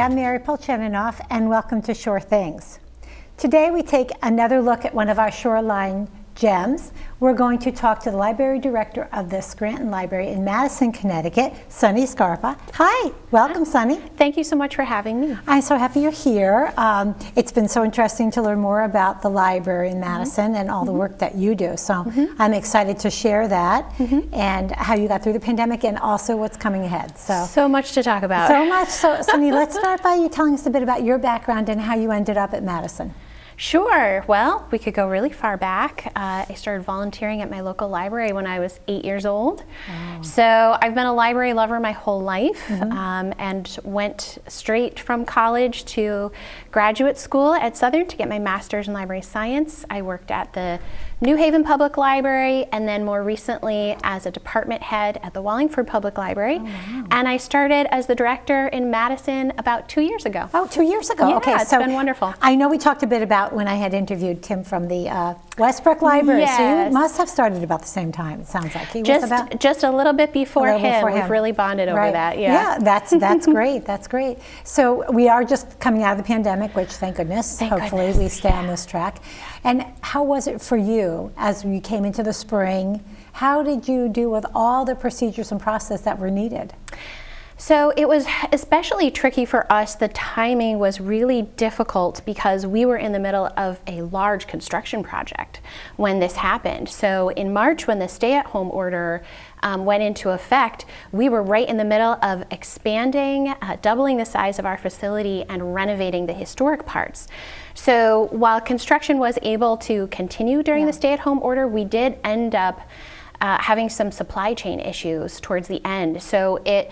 I'm Mary Polchaninoff, and welcome to Shore Things. Today we take another look at one of our shoreline gems. We're going to talk to the library director of the Scranton Library in Madison, Connecticut, Sunnie Scarpa. Hi, welcome, Sunnie. Thank you so much for having me. I'm so happy you're here. It's been so interesting to learn more about the library in Madison and all the work that you do. So I'm excited to share that and how you got through the pandemic and also what's coming ahead. So much to talk about. So much. So, Sunnie, let's start by you telling us a bit about your background and how you ended up at Madison. Sure. Well, we could go really far back. I started volunteering at my local library when I was 8 years old. Oh. So I've been a library lover my whole life and went straight from college to graduate school at Southern to get my master's in library science. I worked at the New Haven Public Library and then more recently as a department head at the Wallingford Public Library. Oh, wow. And I started as the director in Madison about 2 years ago. Oh, 2 years ago. Yeah, okay, it's been wonderful. I know we talked a bit about when I had interviewed Tim from the Westbrook Library. Yes. So you must have started about the same time, it sounds like. He just, was about just a little bit before him. We've really bonded over that. Yeah, that's great. That's great. So we are just coming out of the pandemic, which thank goodness. Hopefully we stay on this track. And how was it for you as you came into the spring? How did you deal with all the procedures and process that were needed? So it was especially tricky for us. The timing was really difficult because we were in the middle of a large construction project when this happened. So in March, when the stay-at-home order went into effect, we were right in the middle of expanding, doubling the size of our facility and renovating the historic parts. So while construction was able to continue during the stay-at-home order, we did end up having some supply chain issues towards the end. So it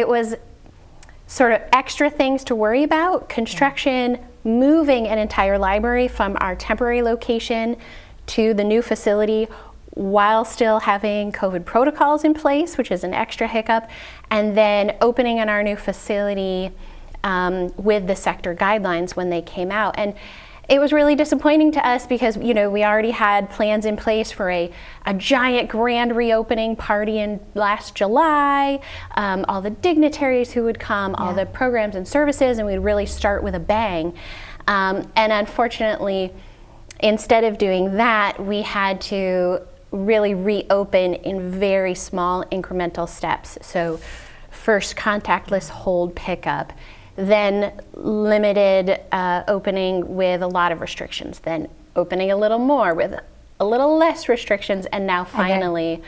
was sort of extra things to worry about. Construction, moving an entire library from our temporary location to the new facility while still having COVID protocols in place, which is an extra hiccup, and then opening in our new facility with the sector guidelines when they came out. And it was really disappointing to us because, we already had plans in place for a giant grand reopening party in last July, all the dignitaries who would come, all the programs and services, and we'd really start with a bang. And unfortunately, instead of doing that, we had to really reopen in very small incremental steps. So first contactless hold pickup, then limited opening with a lot of restrictions, then opening a little more with a little less restrictions, and now finally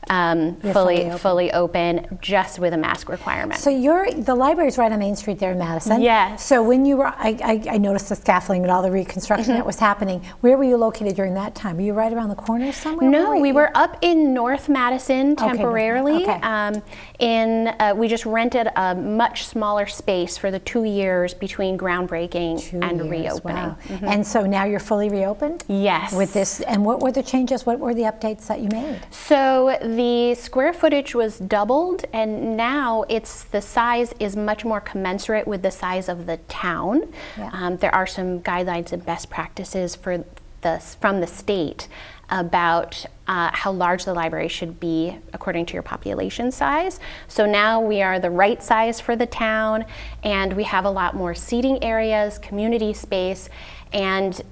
fully open just with a mask requirement. So the library's right on Main Street there in Madison. Yes. So when you were, I noticed the scaffolding and all the reconstruction that was happening. Where were you located during that time? Were you right around the corner somewhere? No, we were up in North Madison temporarily. Okay. We just rented a much smaller space for the 2 years between groundbreaking and reopening. Wow. And so now you're fully reopened? Yes. With this, and what were the changes? What were the updates that you made? So the square footage was doubled, and now the size is much more commensurate with the size of the town. Yeah. There are some guidelines and best practices from the state about how large the library should be according to your population size. So now we are the right size for the town, and we have a lot more seating areas, community space, and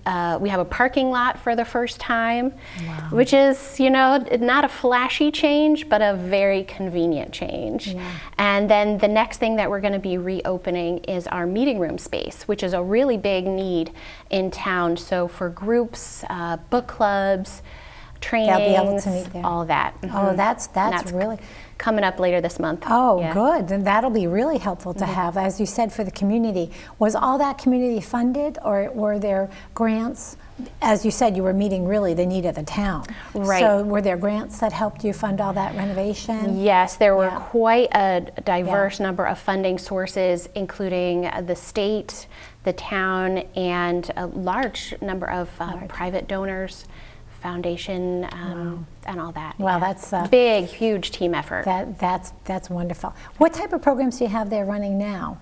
we have a parking lot for the first time, which is, not a flashy change, but a very convenient change. Yeah. And then the next thing that we're going to be reopening is our meeting room space, which is a really big need in town. So for groups, book clubs, trainings, they'll be able to meet there. All that. Oh, that's really coming up later this month. Oh, good. And that'll be really helpful to have, as you said, for the community. Was all that community funded, or were there grants? As you said, you were meeting really the need of the town. Right. So were there grants that helped you fund all that renovation? Yes, there were quite a diverse number of funding sources, including the state, the town, and a large number of private donors, foundation, and all that. Wow, that's a big, huge team effort. That's wonderful. What type of programs do you have there running now?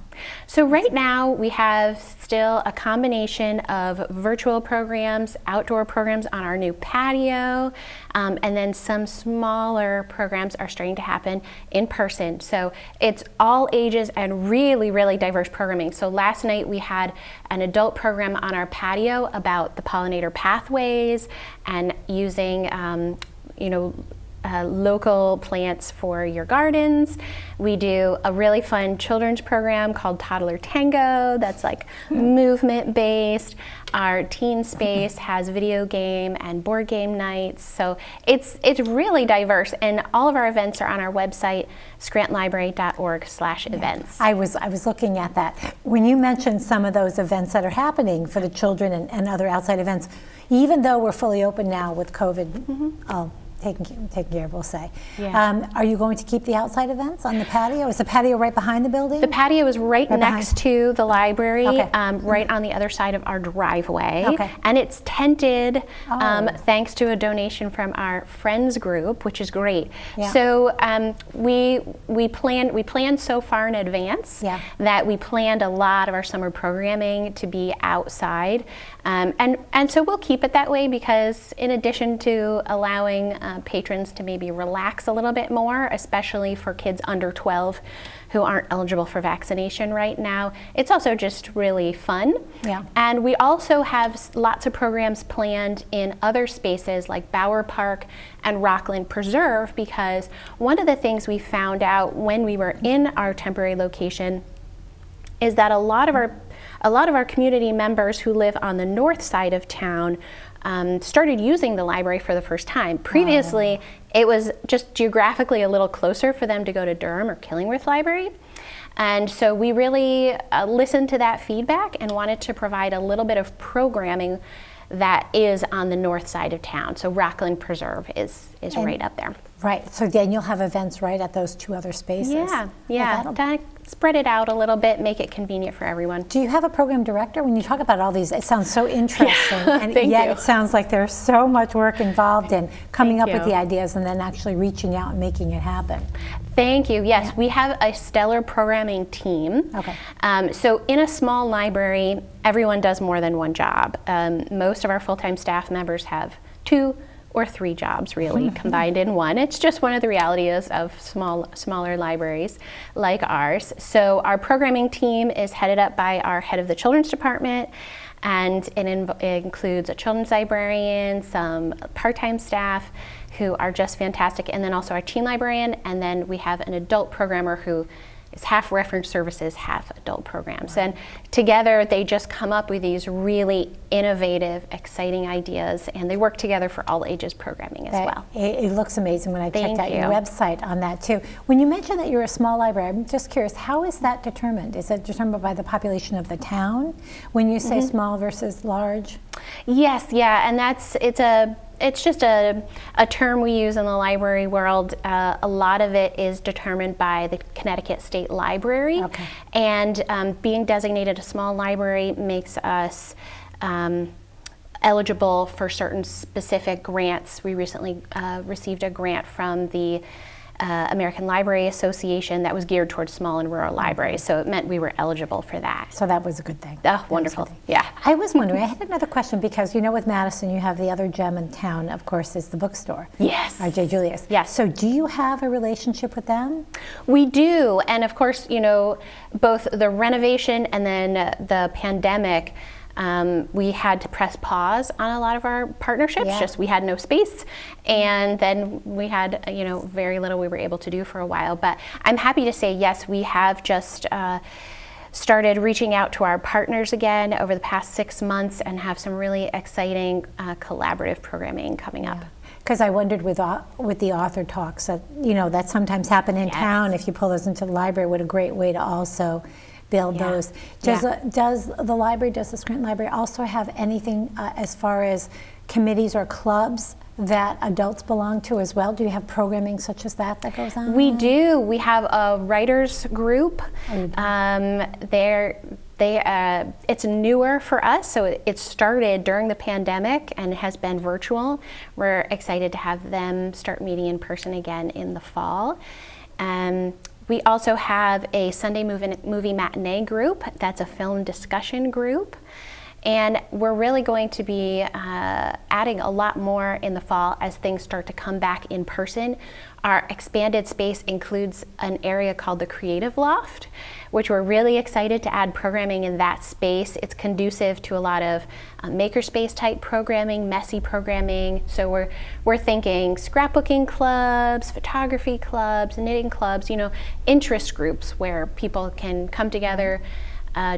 So right now we have still a combination of virtual programs, outdoor programs on our new patio, and then some smaller programs are starting to happen in person. So it's all ages and really, really diverse programming. So last night we had an adult program on our patio about the pollinator pathways and using local plants for your gardens. We do a really fun children's program called Toddler Tango that's like movement based. Our teen space has video game and board game nights. So it's really diverse, and all of our events are on our website, scrantonlibrary.org/events. I was looking at that. When you mentioned some of those events that are happening for the children and other outside events, even though we're fully open now with COVID, taken care of, we'll say. Yeah. Are you going to keep the outside events on the patio? Is the patio right behind the building? The patio is right next to the library, Okay. right on the other side of our driveway. Okay. And it's tented Oh. thanks to a donation from our friends group, which is great. Yeah. So we planned so far in advance that we planned a lot of our summer programming to be outside. And so we'll keep it that way because in addition to allowing patrons to maybe relax a little bit more, especially for kids under 12 who aren't eligible for vaccination right now, it's also just really fun. Yeah. And we also have lots of programs planned in other spaces like Bower Park and Rockland Preserve, because one of the things we found out when we were in our temporary location is that a lot of our community members who live on the north side of town started using the library for the first time. Previously, it was just geographically a little closer for them to go to Durham or Killingworth Library. And so we really listened to that feedback and wanted to provide a little bit of programming that is on the north side of town. So Rockland Preserve is right up there. Right, so then you'll have events right at those two other spaces. Yeah. To spread it out a little bit, make it convenient for everyone. Do you have a program director? When you talk about all these, it sounds so interesting, and Thank yet you. it sounds like there's so much work involved in coming Thank up with you. the ideas and then actually reaching out and making it happen. Thank you. Yes, we have a stellar programming team. Okay. So in a small library, everyone does more than one job. Most of our full-time staff members have 2 or 3 jobs really combined in one. It's just one of the realities of smaller libraries like ours. So our programming team is headed up by our head of the children's department, and it includes a children's librarian, some part-time staff who are just fantastic, and then also our teen librarian, and then we have an adult programmer who is half reference services, half adult programs. And together they just come up with these really innovative, exciting ideas, and they work together for all ages programming as well. It looks amazing when I checked out your you. website on that too. When you mentioned that you're a small library, I'm just curious, how is that determined? Is it determined by the population of the town when you say small versus large? Yes, yeah, and it's just a term we use in the library world. A lot of it is determined by the Connecticut State Library. Okay. And being designated a small library makes us eligible for certain specific grants. We recently received a grant from the American Library Association that was geared towards small and rural libraries, so it meant we were eligible for that. So that was a good thing. Oh, wonderful, yeah. I was wondering, I had another question, because with Madison you have the other gem in town, of course, is the bookstore. Yes. R.J. Julius. Yes. So do you have a relationship with them? We do, and of course, both the renovation and then the pandemic, we had to press pause on a lot of our partnerships. Yeah. Just we had no space, and then we had very little we were able to do for a while. But I'm happy to say yes, we have just started reaching out to our partners again over the past 6 months and have some really exciting collaborative programming coming up. Because I wondered with the author talks that sometimes happen in town. If you pull those into the library, what a great way to also build those. Does the Scranton Library also have anything as far as committees or clubs that adults belong to as well? Do you have programming such as that goes on? We do. We have a writers group. It's newer for us, so it started during the pandemic and has been virtual. We're excited to have them start meeting in person again in the fall. We also have a Sunday movie matinee group. That's a film discussion group. And we're really going to be adding a lot more in the fall as things start to come back in person. Our expanded space includes an area called the Creative Loft, which we're really excited to add programming in that space. It's conducive to a lot of makerspace type programming, messy programming. So we're thinking scrapbooking clubs, photography clubs, knitting clubs, interest groups where people can come together,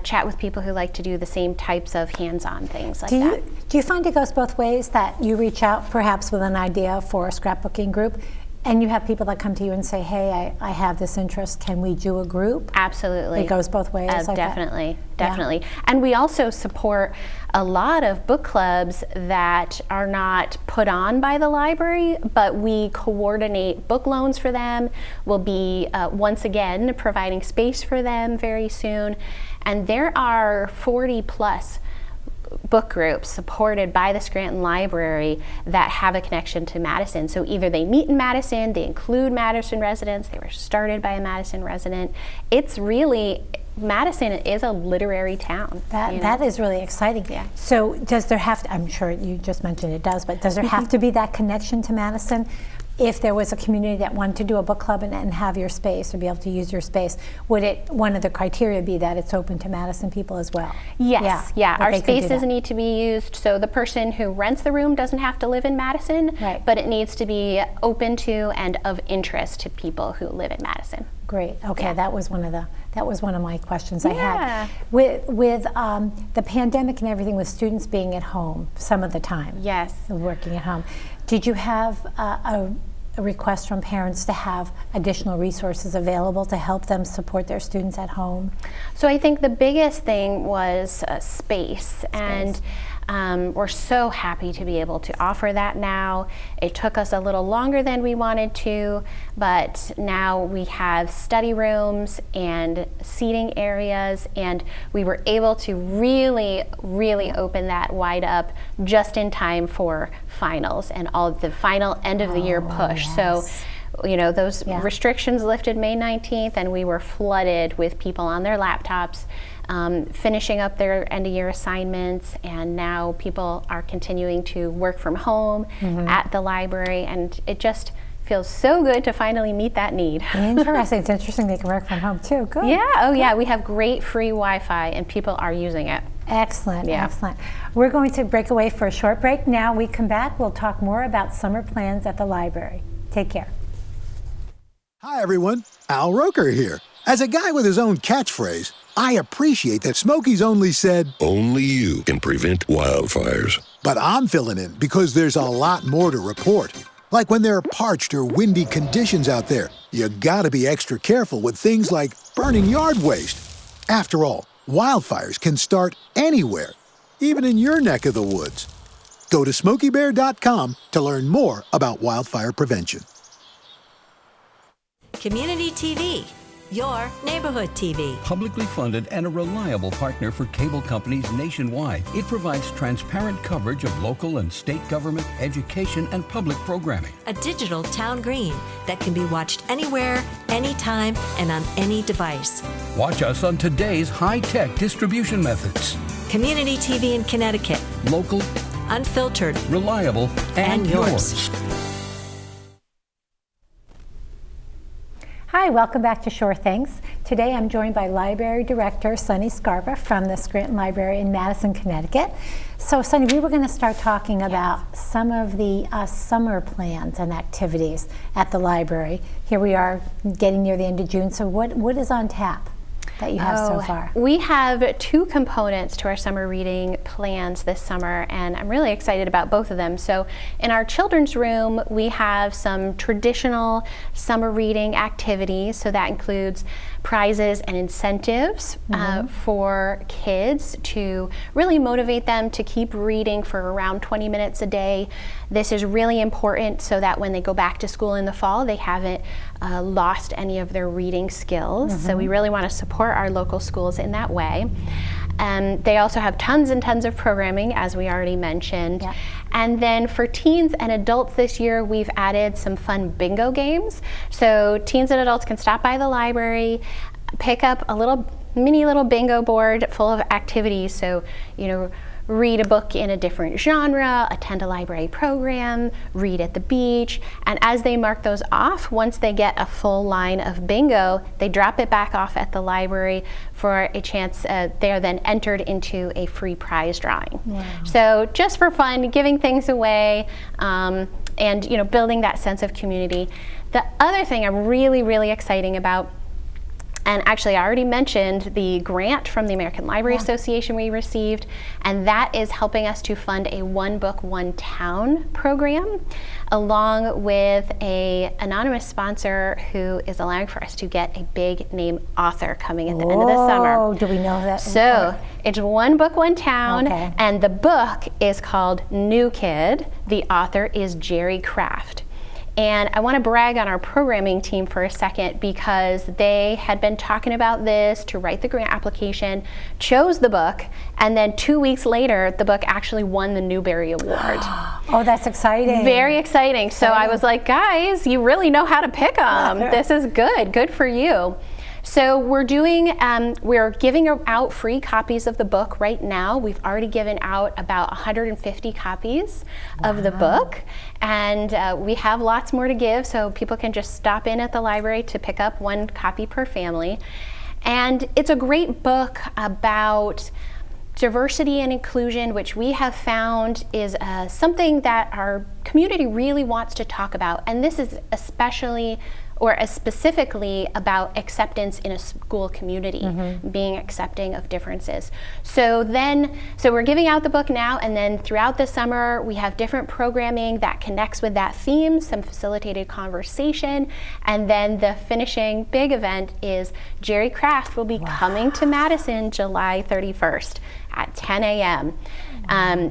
chat with people who like to do the same types of hands-on things like that. Do you find it goes both ways, that you reach out perhaps with an idea for a scrapbooking group, and you have people that come to you and say, hey, I have this interest, can we do a group? Absolutely. It goes both ways? Definitely. Yeah. And we also support a lot of book clubs that are not put on by the library, but we coordinate book loans for them. We'll be, once again, providing space for them very soon. And there are 40 plus book groups supported by the Scranton Library that have a connection to Madison. So either they meet in Madison, they include Madison residents, they were started by a Madison resident. It's really, Madison is a literary town. That is really exciting. Yeah. So does there have to, I'm sure you just mentioned it does, but does there have to be that connection to Madison? If there was a community that wanted to do a book club and have your space or be able to use your space, would one of the criteria be that it's open to Madison people as well? Yes, our spaces need to be used, so the person who rents the room doesn't have to live in Madison, right, but it needs to be open to and of interest to people who live in Madison. Great. Okay, yeah. That was one of my questions I had. Yeah. With the pandemic and everything, with students being at home some of the time. Yes. Working at home. Did you have a request from parents to have additional resources available to help them support their students at home? So I think the biggest thing was space. And we're so happy to be able to offer that now. It took us a little longer than we wanted to, but now we have study rooms and seating areas, and we were able to really, really open that wide up just in time for finals and all the final end of the year push. Yes. So those restrictions lifted May 19th, and we were flooded with people on their laptops finishing up their end of year assignments, and now people are continuing to work from home at the library, and it just feels so good to finally meet that need. Interesting. It's interesting they can work from home too. Good. Yeah. Oh yeah. We have great free Wi-Fi and people are using it. Excellent. Yeah. Excellent. We're going to break away for a short break. Now we come back, we'll talk more about summer plans at the library. Take care. Hi everyone, Al Roker here. As a guy with his own catchphrase, I appreciate that Smokey's only said, "Only you can prevent wildfires." But I'm filling in because there's a lot more to report. Like when there are parched or windy conditions out there, you gotta be extra careful with things like burning yard waste. After all, wildfires can start anywhere, even in your neck of the woods. Go to SmokeyBear.com to learn more about wildfire prevention. Community TV, your neighborhood TV. Publicly funded and a reliable partner for cable companies nationwide, it provides transparent coverage of local and state government, education, and public programming. A digital town green that can be watched anywhere, anytime, and on any device. Watch us on today's high-tech distribution methods. Community TV in Connecticut. Local, unfiltered, reliable, and yours. Hi, welcome back to Sure Things. Today I'm joined by Library Director Sunnie Scarpa from the Scranton Library in Madison, Connecticut. So Sunnie, we were going to start talking about some of the summer plans and activities at the library. Here we are getting near the end of June, so what is on tap that you have so far? We have two components to our summer reading plans this summer, and I'm really excited about both of them. So in our children's room, we have some traditional summer reading activities. So that includes prizes and incentives for kids to really motivate them to keep reading for around 20 minutes a day. This is really important so that when they go back to school in the fall, they haven't lost any of their reading skills. So we really want to support our local schools in that way. They also have tons and tons of programming, as we already mentioned. Yeah. And then for teens and adults this year, we've added some fun bingo games. So teens and adults can stop by the library, pick up a mini little bingo board full of activities. So, read a book in a different genre, attend a library program, read at the beach, and as they mark those off, once they get a full line of bingo, they drop it back off at the library for a chance. They are then entered into a free prize drawing. Wow. So just for fun, giving things away, and building that sense of community. The other thing I'm really, really excited about, and actually, I already mentioned the grant from the American Library Association we received, and that is helping us to fund a One Book, One Town program, along with an anonymous sponsor who is allowing for us to get a big name author coming at the end of the summer. Oh, do we know that? So it's One Book, One Town, Okay. and the book is called New Kid. The author is Jerry Craft. And I want to brag on our programming team for a second, because they had been talking about this to write the grant application, chose the book, and then 2 weeks later, the book actually won the Newbery Award. Oh, that's exciting. Very exciting. So I was like, guys, you really know how to pick them. This is good. Good for you. So we're giving out free copies of the book right now. We've already given out about 150 copies of the book, and we have lots more to give, so people can just stop in at the library to pick up one copy per family. And it's a great book about diversity and inclusion, which we have found is something that our community really wants to talk about. And this is specifically about acceptance in a school community, being accepting of differences. So we're giving out the book now, and then throughout the summer we have different programming that connects with that theme, some facilitated conversation, and then the finishing big event is Jerry Craft will be coming to Madison July 31st at 10 a.m.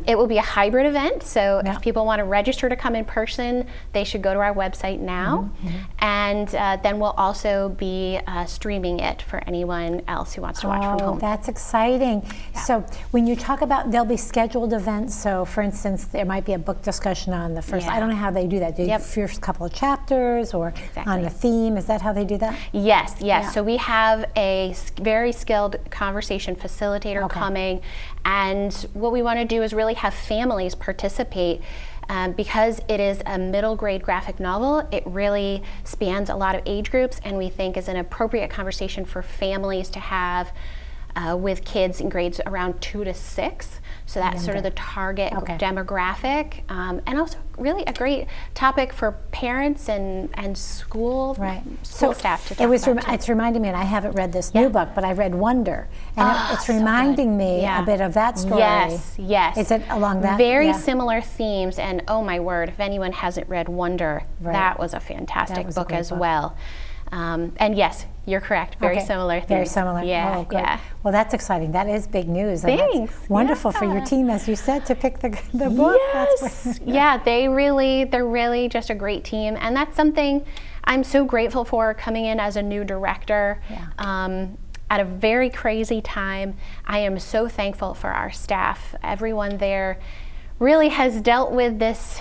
It will be a hybrid event, so if people want to register to come in person, they should go to our website now, and then we'll also be streaming it for anyone else who wants to watch from home. That's exciting. Yeah. So when you talk about, there'll be scheduled events, so for instance, there might be a book discussion on the first, I don't know how they do that, the first couple of chapters, or on a theme, is that how they do that? Yes. Yeah. So we have a very skilled conversation facilitator coming, and what we want to do is really have families participate. Because it is a middle grade graphic novel, it really spans a lot of age groups, and we think is an appropriate conversation for families to have with kids in grades around 2 to 6. So that's sort of the target demographic, and also really a great topic for parents and school staff to talk about. It's reminding me, and I haven't read this new book, but I read Wonder, and it's reminding me a bit of that story. Yes. Is it along that? Very similar themes, and oh my word, if anyone hasn't read Wonder, that was a fantastic book as well. And yes, you're correct. Very similar themes. Very similar. Yeah. Oh, good. Well, that's exciting. That is big news. And Thanks. that's wonderful for your team, as you said, to pick the book. Yes. They're really just a great team, and that's something I'm so grateful for, coming in as a new director. At a very crazy time. I am so thankful for our staff. Everyone there really has dealt with this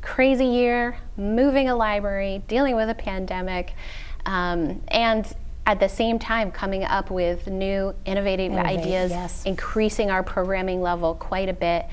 crazy year, moving a library, dealing with a pandemic, and at the same time coming up with new innovative ideas, increasing our programming level quite a bit.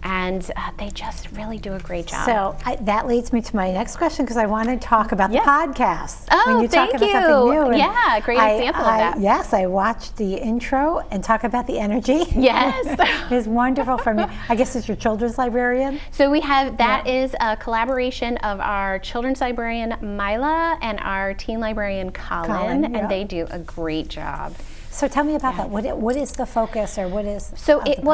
And they just really do a great job. So that leads me to my next question, because I want to talk about the podcast. Oh, when you thank talk about something new. Yeah, great example of that. Yes, I watched the intro and talk about the energy. Yes. It's wonderful for me. I guess it's your children's librarian? So we have, that is a collaboration of our children's librarian, Mila, and our teen librarian, Colin, and they do a great job. So tell me about that. What is the focus, or what is? So it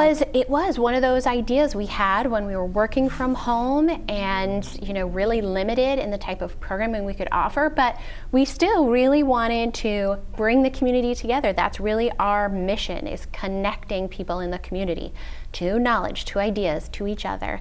was one of those ideas we had when we were working from home, and really limited in the type of programming we could offer, but we still really wanted to bring the community together. That's really our mission, is connecting people in the community to knowledge, to ideas, to each other.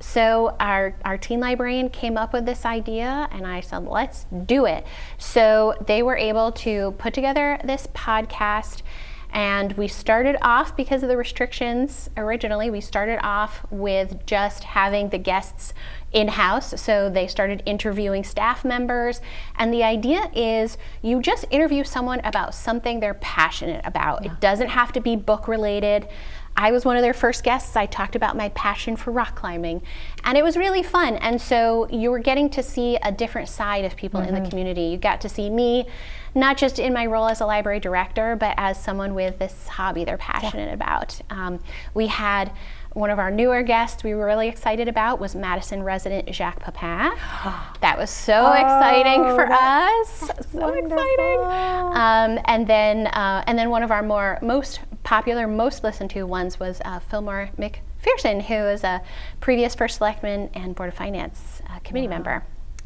So our teen librarian came up with this idea, and I said, let's do it. So they were able to put together this podcast, And we started off, because of the restrictions originally, we started off with just having the guests in-house. So they started interviewing staff members. And the idea is you just interview someone about something they're passionate about. It doesn't have to be book related. I was one of their first guests. I talked about my passion for rock climbing, and it was really fun. And so you were getting to see a different side of people in the community. You got to see me, not just in my role as a library director, but as someone with this hobby they're passionate about. We had one of our newer guests we were really excited about was Madison resident Jacques Papin. That was so exciting for us. So exciting. And then one of our most popular, most listened to ones was Fillmore McPherson, who is a previous First Selectman and Board of Finance committee member.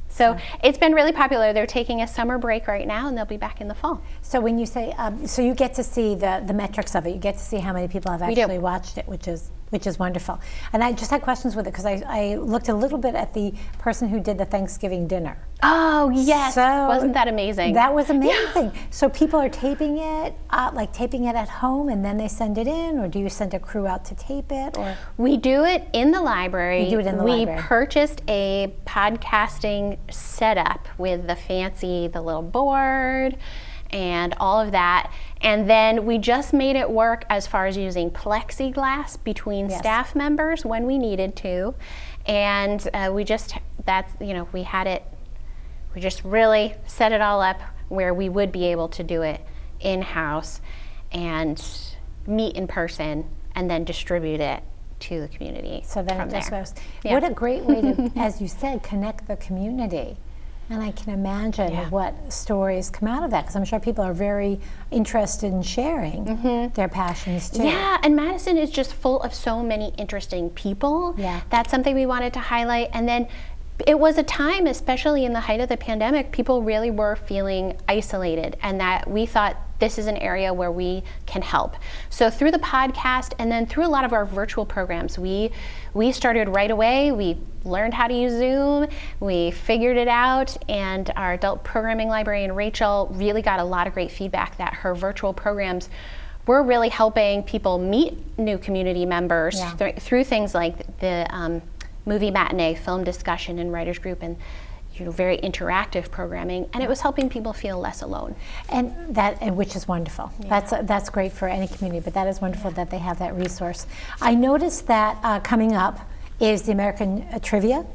So it's been really popular. They're taking a summer break right now, and they'll be back in the fall. So when you say, so you get to see the metrics of it. You get to see how many people have actually watched it, which is wonderful. And I just had questions with it because I looked a little bit at the person who did the Thanksgiving dinner. Oh, yes. So wasn't that amazing? That was amazing. Yeah. So people are taping it, taping it at home, and then they send it in, or do you send a crew out to tape it? Or we do it in the library. You do it in the library. We purchased a podcasting setup with the little board and all of that. And then we just made it work as far as using plexiglass between staff members when we needed to. And we just really set it all up where we would be able to do it in-house and meet in person and then distribute it to the community. So then from it just there. goes. Yeah. What a great way to, as you said, connect the community. And I can imagine what stories come out of that, because I'm sure people are very interested in sharing their passions too. Yeah, and Madison is just full of so many interesting people. Yeah. That's something we wanted to highlight. And then it was a time, especially in the height of the pandemic, people really were feeling isolated, and that we thought this is an area where we can help. So through the podcast and then through a lot of our virtual programs, we started right away. We learned how to use Zoom, we figured it out, and our adult programming librarian, Rachel, really got a lot of great feedback that her virtual programs were really helping people meet new community members through things like the movie matinee, film discussion, and writers group, and very interactive programming, and it was helping people feel less alone. And which is wonderful. That's great for any community, but that is wonderful that they have that resource. I noticed that coming up is the American Trivia.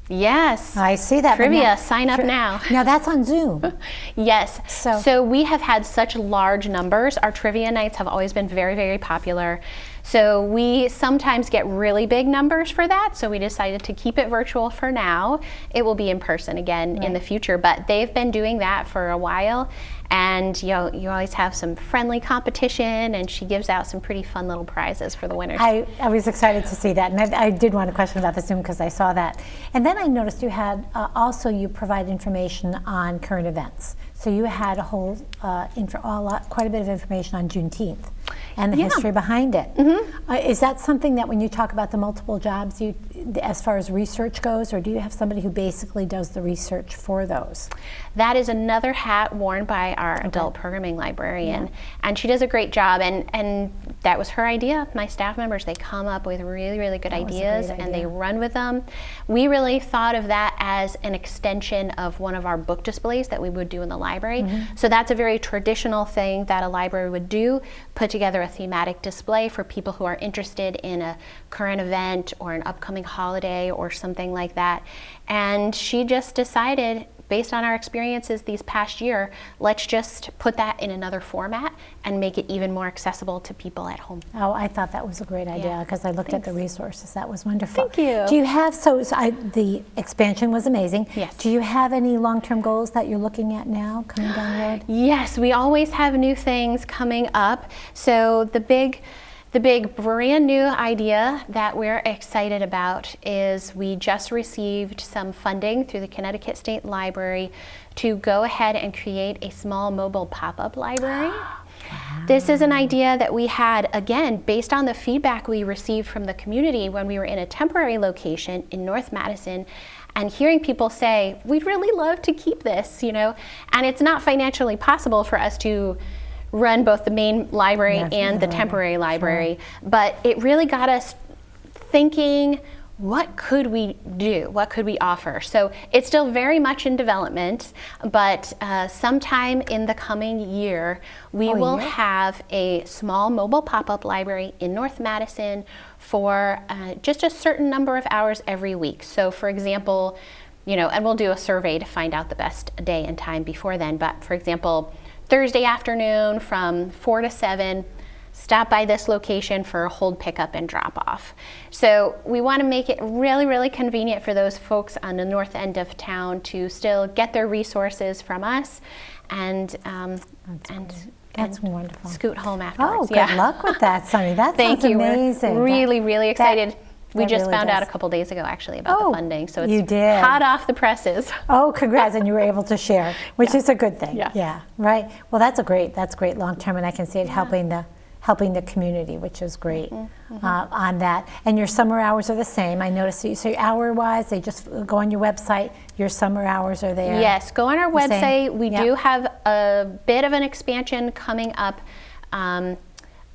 Yes. I see that. Trivia, sign up now. Now that's on Zoom. Yes. So we have had such large numbers. Our trivia nights have always been very, very popular. So we sometimes get really big numbers for that, so we decided to keep it virtual for now. It will be in person again in the future, but they've been doing that for a while. And you always have some friendly competition, and she gives out some pretty fun little prizes for the winners. I was excited to see that, and I did want to question about the Zoom because I saw that. And then I noticed you had also you provide information on current events. So you had a whole quite a bit of information on Juneteenth and the history behind it. Is that something that when you talk about the multiple jobs, as far as research goes, or do you have somebody who basically does the research for those? That is another hat worn by our adult programming librarian, and she does a great job. And that was her idea. My staff members, they come up with really, really good ideas, and they run with them. We really thought of that as an extension of one of our book displays that we would do in the library. So that's a very traditional thing that a library would do, put together a thematic display for people who are interested in a current event or an upcoming holiday or something like that. And she just decided, based on our experiences these past year, let's just put that in another format and make it even more accessible to people at home. Oh, I thought that was a great idea because I looked at the resources. That was wonderful. Thank you. Do you have, the expansion was amazing. Yes. Do you have any long-term goals that you're looking at now coming down the road? Yes, we always have new things coming up. So the big brand new idea that we're excited about is we just received some funding through the Connecticut State Library to go ahead and create a small mobile pop-up library. This is an idea that we had, again, based on the feedback we received from the community when we were in a temporary location in North Madison, and hearing people say, we'd really love to keep this, and it's not financially possible for us to run both the main library Yes, and the temporary library. But it really got us thinking, what could we do? What could we offer? So it's still very much in development, but sometime in the coming year, we will have a small mobile pop-up library in North Madison for just a certain number of hours every week. So for example, and we'll do a survey to find out the best day and time before then, but for example, Thursday afternoon from 4 to 7, stop by this location for a hold pickup and drop off. So we want to make it really, really convenient for those folks on the north end of town to still get their resources from us and That's wonderful. scoot home Oh, afterwards. good luck with that, Sunnie. That Thank sounds you. amazing. We're really, really excited. We that just really found out a does. couple days ago actually about the funding, so you it's did. hot off the presses. Oh, congrats, and you were able to share, which is a good thing. Yeah. Yeah, right. Well, that's great long term, and I can see it helping the community, which is great on that. And your summer hours are the same. I noticed that you say hour-wise, they just go on your website, your summer hours are there. Yes, go on our The same? website. We Yep. do have a bit of an expansion coming up.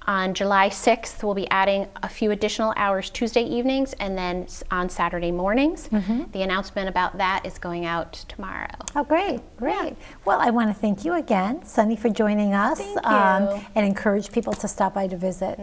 On July 6th, we'll be adding a few additional hours Tuesday evenings and then on Saturday mornings. The announcement about that is going out tomorrow. Oh, great. Well, I want to thank you again, Sunnie, for joining us. Thank you. And encourage people to stop by to visit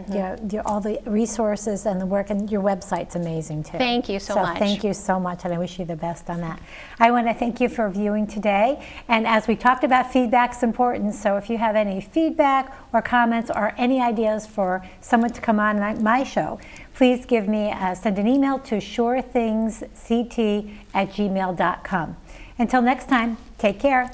all the resources and the work, and your website's amazing too. Thank you so much. Thank you so much, and I wish you the best on that. I want to thank you for viewing today. And as we talked about, feedback's important. So if you have any feedback or comments or any ideas for someone to come on my show, please give me send an email to surethingsct@gmail.com. Until next time, take care.